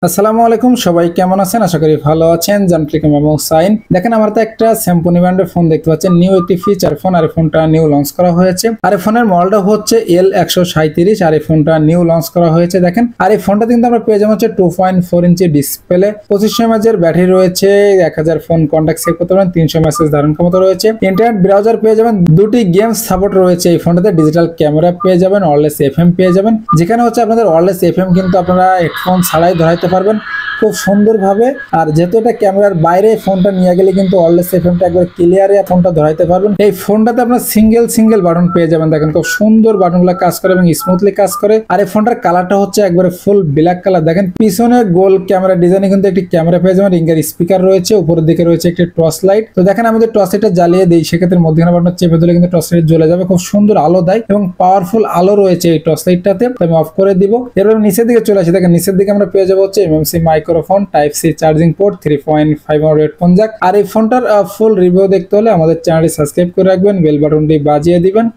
আসসালামু আলাইকুম, সবাই কেমন আছেন? আশা করি ভালো আছেন। জানট্রিকম এবং সাইন দেখেন, আমার তো একটা স্যামসং ব্র্যান্ডের ফোন দেখতে পাচ্ছেন, নিউ একটি ফিচার ফোন। আর এই ফোনটা নিউ লঞ্চ করা হয়েছে। আর এই ফোনের মডেলটা হচ্ছে L137। আর এই ফোনটা নিউ লঞ্চ করা হয়েছে দেখেন। আর এই ফোনটা কিন্তু আমরা পেয়ে যাবো হচ্ছে 2.4 ইঞ্চি ডিসপ্লে, 2500 mAh এর ব্যাটারি রয়েছে, 1000 ফোন কন্ট্যাক্ট সেভ করতে পারবেন, 300 মেসেজ ধারণ ক্ষমতা রয়েছে, ইন্টারনেট ব্রাউজার পেয়ে যাবেন, দুটি গেমস সাপোর্ট রয়েছে এই ফোনটাতে, ডিজিটাল ক্যামেরা পেয়ে যাবেন, ওয়্যারলেস এফএম পেয়ে যাবেন, যেখানে হচ্ছে আপনাদের ওয়্যারলেস এফএম কিন্তু আপনারা হেডফোন ছাড়াই ধরাইতে পারবেন খুব সুন্দরভাবে। আর যেহেতু এটা ক্যামেরার বাইরে, ফোনটা নিয়ে গেলে কিন্তু ওয়্যারলেস এফএমটা একবার ক্লিয়ারে ফোনটা ধরাইতে পারবেন। এই ফোনটাতে আপনার সিঙ্গেল বাটন পেয়ে যাবেন, দেখেন খুব সুন্দর বাটনগুলো কাজ করে এবং স্মুথলি কাজ করে। আর এই ফোনটার কালারটা হচ্ছে একবারে ফুল ব্ল্যাক কালার। দেখেন পিছনে গোল ক্যামেরা ডিজাইনে কিন্তু একটি ক্যামেরা পেয়ে যাবেন, রিঙ্গার স্পিকার রয়েছে, উপরের দিকে রয়েছে একটি টর্চ লাইট। তো দেখেন আমাদের টর্চ লাইটটা জ্বালিয়ে দিই, সেক্ষেত্রে মধ্যখানে বাটন চেপে দিলে কিন্তু টর্চ লাইট জ্বলে যাবে, খুব সুন্দর আলো দেয় এবং পাওয়ারফুল আলো রয়েছে এই টর্চ লাইটটাতে। আমি অফ করে দিব। এরপর নিচের দিকে চলে আসি, দেখেন নিচের দিকে আমরা পেয়ে যাবো হচ্ছে MMC microphone, type C charging port, 3.5 headphone jack. আর এই ফোনটার ফুল রিভিউ দেখতে হলে আমাদের চ্যানেলটি সাবস্ক্রাইব করে রাখবেন, বেল বাটনটি বাজিয়ে দিবেন।